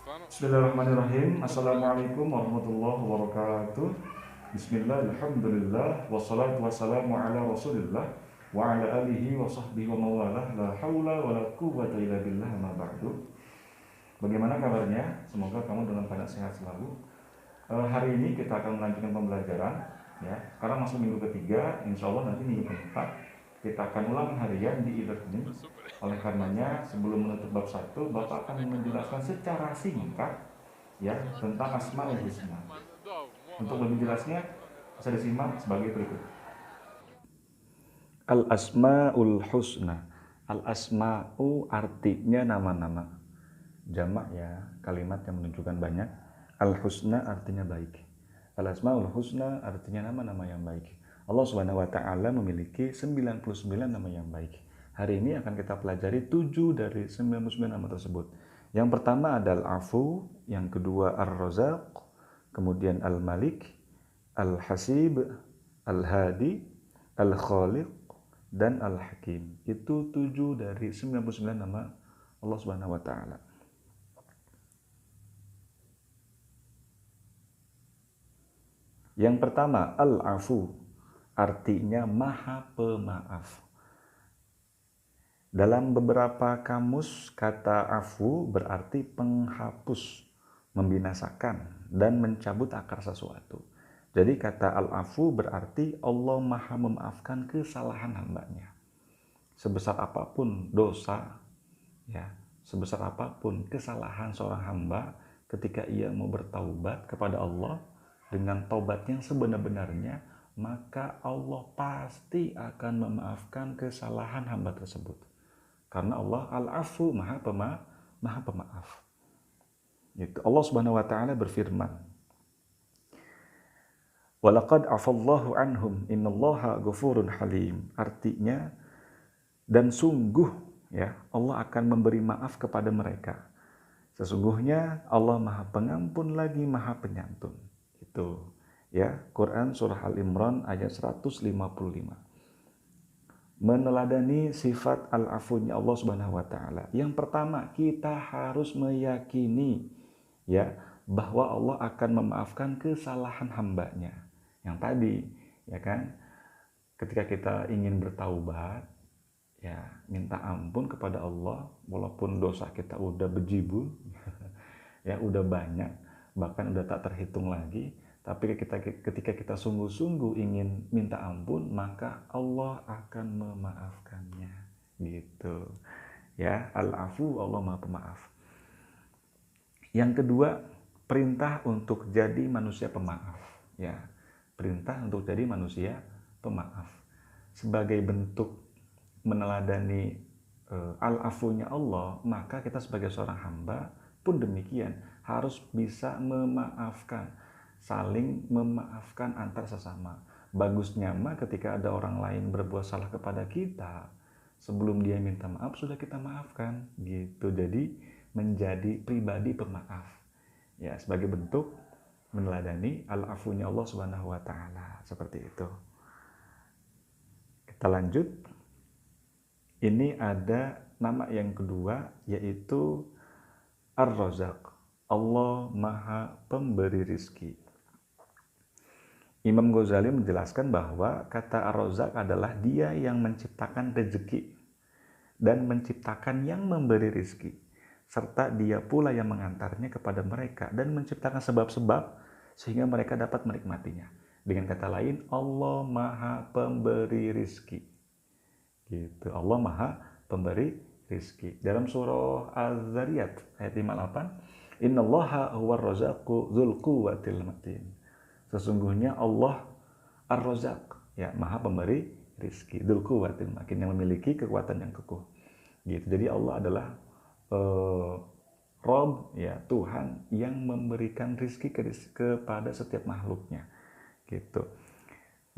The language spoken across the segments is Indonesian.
Bismillahirrahmanirrahim. Assalamualaikum warahmatullahi wabarakatuh. Bismillah, alhamdulillah, wassalatu wassalamu ala rasulillah wa ala alihi wa sahbihi wa mawalah, la hawla wa la quwwata illa billah, ma ba'du. Bagaimana kabarnya? Semoga kamu dalam keadaan sehat selalu. Hari ini kita akan melanjutkan pembelajaran, ya. Sekarang masuk minggu ketiga, insya Allah nanti minggu keempat kita akan ulang harian di e-learning. Oleh karenanya, sebelum menutup bab 1, Bapak akan menjelaskan secara singkat, ya, tentang Asmaul Husna. Untuk lebih jelasnya bisa disimak sebagai berikut. Al-Asmaul Husna. Al-Asma'u artinya nama-nama. Jamak ya, kalimat yang menunjukkan banyak. Al-Husna artinya baik. Al-Asma'ul Husna artinya nama-nama yang baik. Allah Subhanahu wa taala memiliki 99 nama yang baik. Hari ini akan kita pelajari 7 dari 99 nama tersebut. Yang pertama adalah Al-Afu, yang kedua Ar-Razaq, kemudian Al-Malik, Al-Hasib, Al-Hadi, Al-Khaliq, dan Al-Hakim. Itu 7 dari 99 nama Allah Subhanahu wa taala. Yang pertama, Al-Afu, artinya Maha Pemaaf. Dalam beberapa kamus, kata afu berarti penghapus, membinasakan, dan mencabut akar sesuatu. Jadi kata al-afu berarti Allah Maha memaafkan kesalahan hambanya. Sebesar apapun dosa, ya, sebesar apapun kesalahan seorang hamba, ketika ia mau bertaubat kepada Allah dengan taubat yang sebenar-benarnya, maka Allah pasti akan memaafkan kesalahan hamba tersebut. Karena Allah al-afu, maha pemaaf. Gitu. Allah Subhanahu wa taala berfirman, "Walaqad afallahu anhum innallaha ghafurun halim." Artinya, dan sungguh ya, Allah akan memberi maaf kepada mereka. Sesungguhnya Allah Maha Pengampun lagi Maha Penyantun. Itu ya, Quran surah Al-Imran ayat 155. Meneladani sifat al-afunya Allah Subhanahu wa taala. Yang pertama, kita harus meyakini ya bahwa Allah akan memaafkan kesalahan hambanya. Yang tadi, ya kan? Ketika kita ingin bertaubat, ya minta ampun kepada Allah walaupun dosa kita udah bejibun, ya udah banyak, bahkan udah tak terhitung lagi. Tapi ketika kita sungguh-sungguh ingin minta ampun, maka Allah akan memaafkannya. Gitu. Ya, al-afu, Allah Maha Pemaaf. Yang kedua, perintah untuk jadi manusia pemaaf. Ya, perintah untuk jadi manusia pemaaf. Sebagai bentuk meneladani al-afunya Allah, maka kita sebagai seorang hamba pun demikian harus bisa memaafkan, saling memaafkan antar sesama. Bagusnya mah ketika ada orang lain berbuat salah kepada kita, sebelum dia minta maaf sudah kita maafkan, gitu. Jadi menjadi pribadi pemaaf, ya, sebagai bentuk meneladani al-afunya Allah Subhanahu wa taala, seperti itu. Kita lanjut. Ini ada nama yang kedua, yaitu Ar-Razaq, Allah Maha Pemberi Rizki. Imam Ghazali menjelaskan bahwa kata Ar-Razaq adalah dia yang menciptakan rezeki dan menciptakan yang memberi rizki, serta dia pula yang mengantarnya kepada mereka dan menciptakan sebab-sebab sehingga mereka dapat menikmatinya. Dengan kata lain, Allah Maha Pemberi rizki. Gitu. Allah Maha Pemberi rizki. Dalam surah Az-Zariyat ayat 58, "Innallaha huwar razaqu dzul quwwatil matin." Sesungguhnya Allah Ar-Razaq, ya, Maha Pemberi rizki, dzul quwwatil matin, yang memiliki kekuatan yang kokoh. Gitu. Jadi Allah adalah Rob, ya, Tuhan yang memberikan rizki kepada setiap makhluknya. Gitu.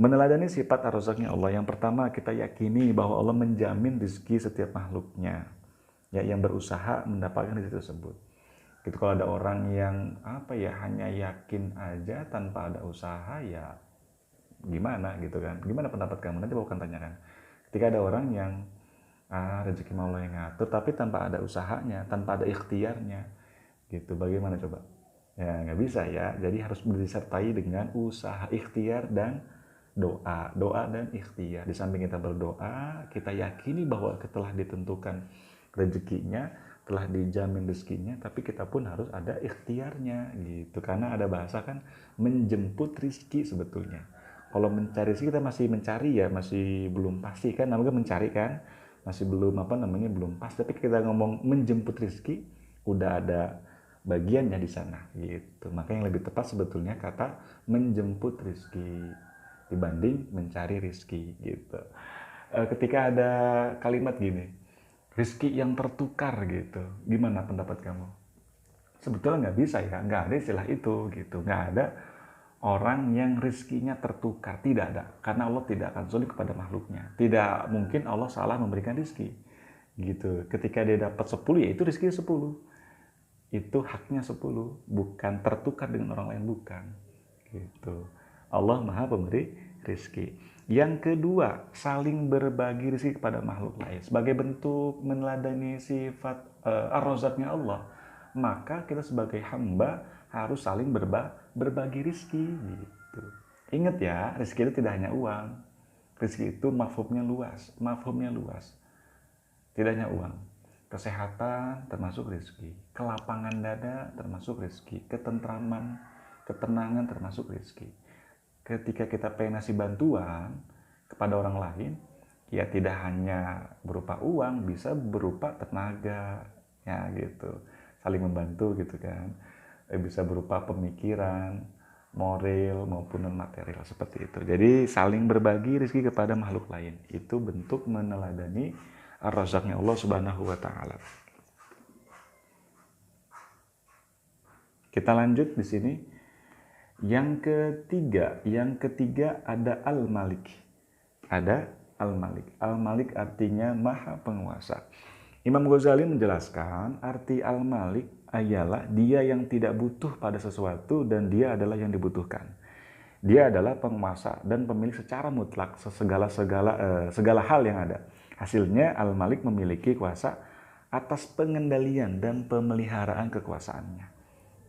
Meneladani sifat ar-razaqnya Allah, yang pertama kita yakini bahwa Allah menjamin rezeki setiap makhluknya, ya, yang berusaha mendapatkan rezeki tersebut. Gitu. Kalau ada orang yang hanya yakin aja tanpa ada usaha, ya gimana gitu kan? Gimana pendapat kamu? Nanti aku akan tanyakan. Ketika ada orang yang rezeki Allah yang ngatur, tapi tanpa ada usahanya, tanpa ada ikhtiarnya, Gitu, bagaimana coba? Ya nggak bisa ya, jadi harus disertai dengan usaha, ikhtiar, dan doa dan ikhtiar. Di samping kita berdoa, kita yakini bahwa telah ditentukan rezekinya, telah dijamin rezekinya, tapi kita pun harus ada ikhtiarnya gitu. Karena ada bahasa kan, menjemput rezeki sebetulnya. Kalau mencari rezeki kita masih mencari ya, masih belum pasti kan, namanya mencari kan, masih belum belum pas. Tapi kita ngomong menjemput rezeki, udah ada bagiannya di sana gitu. Maka yang lebih tepat sebetulnya kata menjemput rezeki dibanding mencari rizki gitu. Ketika ada kalimat gini, rizki yang tertukar gitu, gimana pendapat kamu? Sebetulnya nggak bisa ya, nggak ada istilah itu gitu, nggak ada orang yang rizkinya tertukar, tidak ada, karena Allah tidak akan zalim kepada makhluknya. Tidak mungkin Allah salah memberikan rizki gitu. Ketika dia dapat 10 ya itu rizki 10, itu haknya 10, bukan tertukar dengan orang lain, bukan gitu. Allah Maha Pemberi rizki. Yang kedua, saling berbagi rizki kepada makhluk lain sebagai bentuk meneladani sifat ar-razaknya Allah. Maka kita sebagai hamba harus saling berbagi rizki gitu. Ingat ya, rizki itu tidak hanya uang. Rizki itu mafhumnya luas. Tidak hanya uang. Kesehatan termasuk rizki, kelapangan dada termasuk rizki, ketentraman, ketenangan termasuk rizki. Ketika kita pengen ngasih bantuan kepada orang lain, ya tidak hanya berupa uang, bisa berupa tenaga, ya gitu, saling membantu gitu kan. Bisa berupa pemikiran, moral maupun non material seperti itu. Jadi saling berbagi rezeki kepada makhluk lain itu bentuk meneladani ar-razaknya Allah Subhanahu wa taala. Kita lanjut di sini. Yang ketiga ada Al-Malik. Ada Al-Malik. Al-Malik artinya Maha Penguasa. Imam Ghazali menjelaskan arti Al-Malik ialah dia yang tidak butuh pada sesuatu dan dia adalah yang dibutuhkan. Dia adalah penguasa dan pemilik secara mutlak segala hal yang ada. Hasilnya Al-Malik memiliki kuasa atas pengendalian dan pemeliharaan kekuasaannya.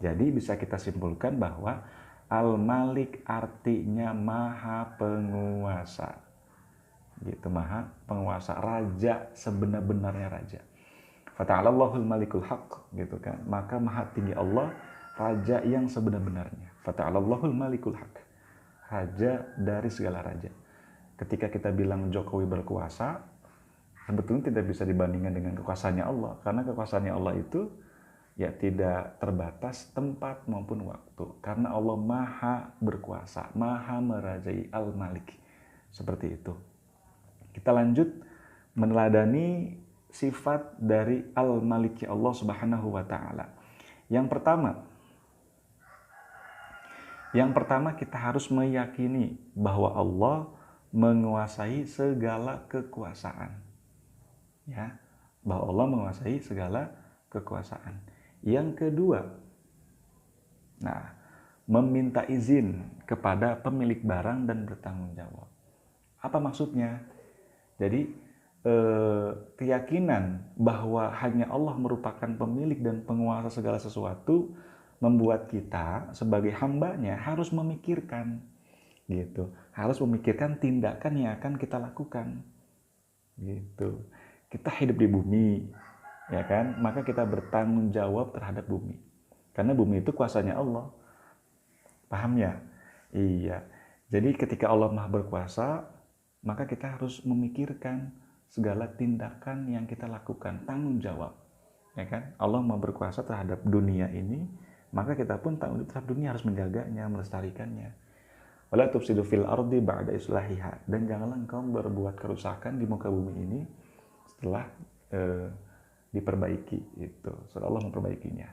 Jadi bisa kita simpulkan bahwa Al-Malik artinya Maha Penguasa. Gitu, Maha Penguasa, raja sebenar-benarnya raja. Fata'alallahul malikul haq, gitu kan. Maka Maha tinggi Allah, raja yang sebenar-benarnya. Fata'alallahul malikul haq, raja dari segala raja. Ketika kita bilang Jokowi berkuasa, sebetulnya tidak bisa dibandingkan dengan kekuasaannya Allah, karena kekuasaannya Allah itu ya tidak terbatas tempat maupun waktu, karena Allah Maha berkuasa, Maha merajai, Al-Malik. Seperti itu. Kita lanjut meneladani sifat dari Al-Malik Allah Subhanahu wa taala. Yang pertama kita harus meyakini bahwa Allah menguasai segala kekuasaan. Ya, bahwa Allah menguasai segala kekuasaan. Yang kedua, meminta izin kepada pemilik barang dan bertanggung jawab. Apa maksudnya? Jadi keyakinan bahwa hanya Allah merupakan pemilik dan penguasa segala sesuatu membuat kita sebagai hambanya harus memikirkan, gitu, harus memikirkan tindakan yang akan kita lakukan, gitu. Kita hidup di bumi, ya kan, maka kita bertanggung jawab terhadap bumi, karena bumi itu kuasanya Allah. Paham ya? Iya. Jadi ketika Allah Maha berkuasa, maka kita harus memikirkan segala tindakan yang kita lakukan, tanggung jawab, ya kan? Allah Maha berkuasa terhadap dunia ini, maka kita pun tanggung jawab terhadap dunia, harus menjaganya, melestarikannya. Wala tufsidu fil ardi ba'da islahiha, dan janganlah engkau berbuat kerusakan di muka bumi ini setelah diperbaiki, itu setelah Allah memperbaikinya.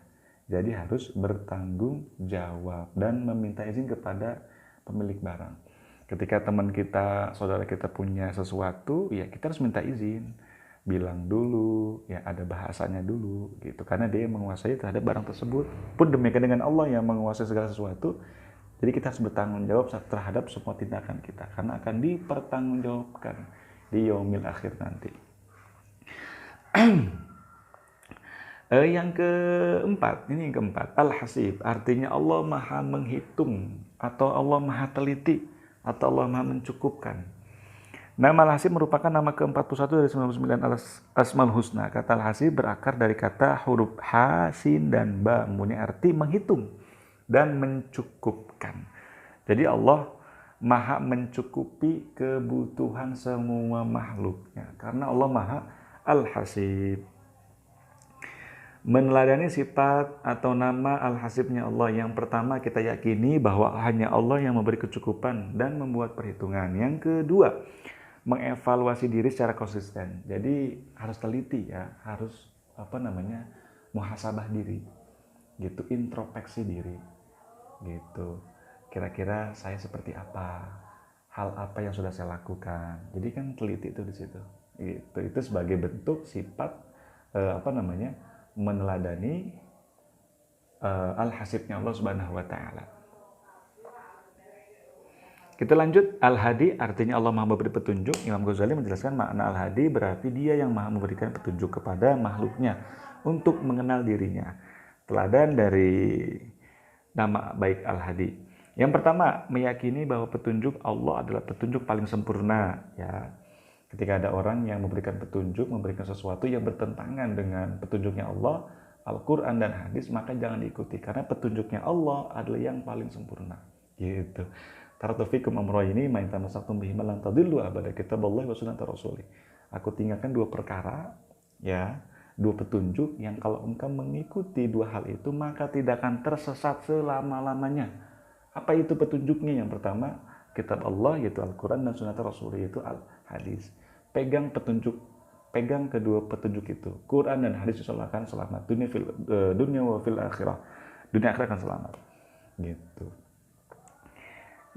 Jadi harus bertanggung jawab dan meminta izin kepada pemilik barang. Ketika teman kita, saudara kita punya sesuatu, ya kita harus minta izin, bilang dulu, ya ada bahasanya dulu, gitu. Karena dia menguasai terhadap barang tersebut. Pun demikian dengan Allah yang menguasai segala sesuatu. Jadi kita harus bertanggung jawab terhadap semua tindakan kita, karena akan dipertanggungjawabkan di yaumil akhir nanti. Yang keempat, ini yang keempat, Al-Hasib, artinya Allah Maha menghitung, atau Allah Maha teliti, atau Allah Maha mencukupkan. Nama Al-Hasib merupakan nama ke-41 dari 99 Asmaul Husna. Kata Al-Hasib berakar dari kata huruf Ha, Sin, dan Ba, mempunyai arti menghitung dan mencukupkan. Jadi Allah Maha mencukupi kebutuhan semua makhluknya, karena Allah Maha Al-Hasib. Meneladani sifat atau nama Al-Hasibnya Allah. Yang pertama, kita yakini bahwa hanya Allah yang memberi kecukupan dan membuat perhitungan. Yang kedua, mengevaluasi diri secara konsisten. Jadi harus teliti ya, harus muhasabah diri, gitu, introspeksi diri, gitu. Kira-kira saya seperti apa, hal apa yang sudah saya lakukan. Jadi kan teliti itu di situ. Gitu. Itu sebagai bentuk sifat meneladani Al-Hasibnya Allah Subhanahu wa taala. Kita lanjut, Al-Hadi artinya Allah Maha memberi petunjuk. Imam Ghazali menjelaskan makna Al-Hadi berarti Dia yang Maha memberikan petunjuk kepada makhluknya untuk mengenal dirinya. Teladan dari nama baik Al-Hadi. Yang pertama, meyakini bahwa petunjuk Allah adalah petunjuk paling sempurna, ya. Ketika ada orang yang memberikan petunjuk, memberikan sesuatu yang bertentangan dengan petunjuknya Allah, Al-Quran dan hadis, maka jangan diikuti, karena petunjuknya Allah adalah yang paling sempurna, gitu. Taraktu fikum amrayni ma in tamassaktum bihima lan tadillu abada, kitaballahi wa sunnata rasulih. Aku tinggalkan dua perkara, ya, dua petunjuk yang kalau engkau mengikuti dua hal itu maka tidak akan tersesat selama-lamanya. Apa itu petunjuknya? Yang pertama, kitab Allah yaitu Al-Quran dan sunnata rasulih yaitu Al-Hadis. Pegang petunjuk, pegang kedua petunjuk itu, Quran dan hadis, insya akan selamat dunia wa fil akhirah, dunia akhirat akan selamat, gitu.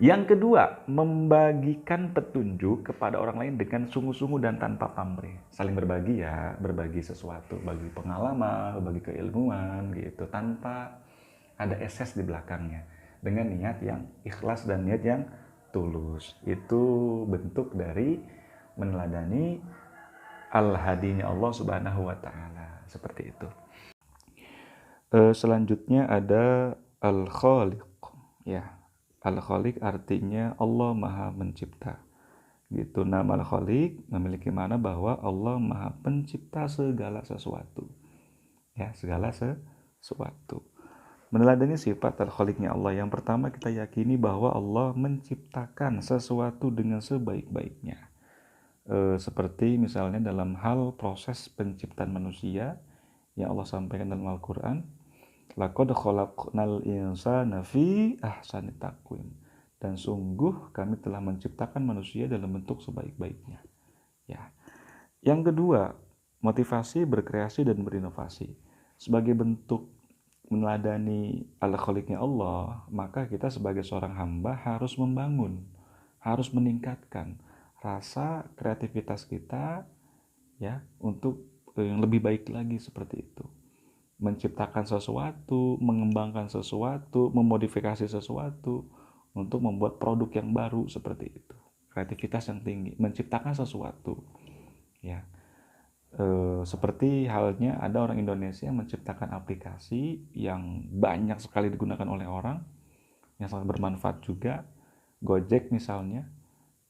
Yang kedua, membagikan petunjuk kepada orang lain dengan sungguh-sungguh dan tanpa pamrih. Saling berbagi ya, berbagi sesuatu, bagi pengalaman, bagi keilmuan, gitu, tanpa ada eses di belakangnya, dengan niat yang ikhlas dan niat yang tulus. Itu bentuk dari meneladani Al-Hadinya Allah Subhanahu wa taala, seperti itu. Selanjutnya ada Al-Khaliq, ya. Al-Khaliq artinya Allah Maha Mencipta. Gitu. Nama Al-Khaliq memiliki makna bahwa Allah Maha Pencipta segala sesuatu. Ya, segala sesuatu. Meneladani sifat Al-Khaliqnya Allah. Yang pertama, kita yakini bahwa Allah menciptakan sesuatu dengan sebaik-baiknya. Seperti misalnya dalam hal proses penciptaan manusia yang Allah sampaikan dalam Al-Quran, laqad khalaqnal insana fi ahsani taqwim, dan sungguh kami telah menciptakan manusia dalam bentuk sebaik-baiknya, ya. Yang kedua, motivasi berkreasi dan berinovasi. Sebagai bentuk meneladani Al-Khaliqnya Allah, maka kita sebagai seorang hamba harus membangun, harus meningkatkan rasa kreativitas kita, ya, untuk yang lebih baik lagi, seperti itu. Menciptakan sesuatu, mengembangkan sesuatu, memodifikasi sesuatu untuk membuat produk yang baru, seperti itu. Kreativitas yang tinggi, menciptakan sesuatu, ya. Seperti halnya ada orang Indonesia yang menciptakan aplikasi yang banyak sekali digunakan oleh orang, yang sangat bermanfaat juga, Gojek misalnya,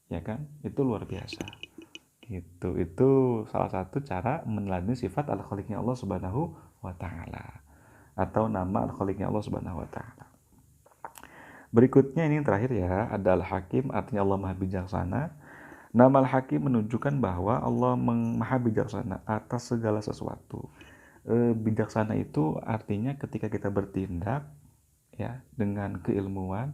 ya kan, itu luar biasa, gitu. Itu salah satu cara meneladani sifat Al-Khaliqnya Allah Subhanahu wa taala, atau nama Al-Khaliqnya Allah Subhanahu wa taala. Berikutnya ini yang terakhir ya, ada Al-Hakim, artinya Allah Maha Bijaksana. Nama Al-Hakim menunjukkan bahwa Allah Maha Bijaksana atas segala sesuatu. Bijaksana itu artinya ketika kita bertindak, ya, dengan keilmuan,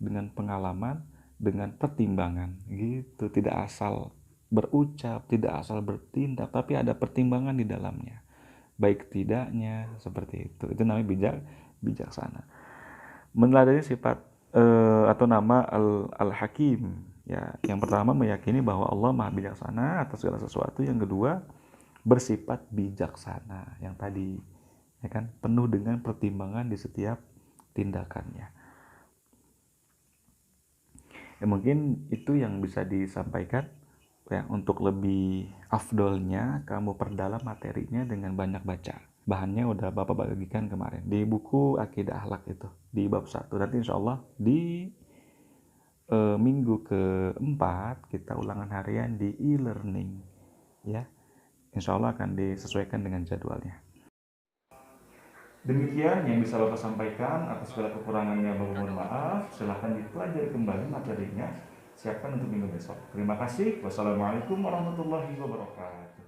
dengan pengalaman, dengan pertimbangan, gitu. Tidak asal berucap, tidak asal bertindak, tapi ada pertimbangan di dalamnya, baik tidaknya, seperti itu. Itu namanya bijaksana. Meneladani sifat atau nama Al-Hakim, ya. Yang pertama, meyakini bahwa Allah Maha Bijaksana atas segala sesuatu. Yang kedua, bersifat bijaksana, yang tadi, ya kan, penuh dengan pertimbangan di setiap tindakannya. Ya, mungkin itu yang bisa disampaikan, ya. Untuk lebih afdolnya kamu perdalam materinya dengan banyak baca, Bahannya udah Bapak bagikan kemarin di buku Akidah Akhlak itu, di bab 1. Nanti insya Allah di minggu keempat kita ulangan harian di e-learning ya. Insya Allah akan disesuaikan dengan jadwalnya. Demikian yang bisa Bapak sampaikan. Atas segala kekurangannya Bapak mohon maaf. Silahkan dipelajari kembali materinya. Siapkan untuk minggu besok. Terima kasih. Wassalamualaikum warahmatullahi wabarakatuh.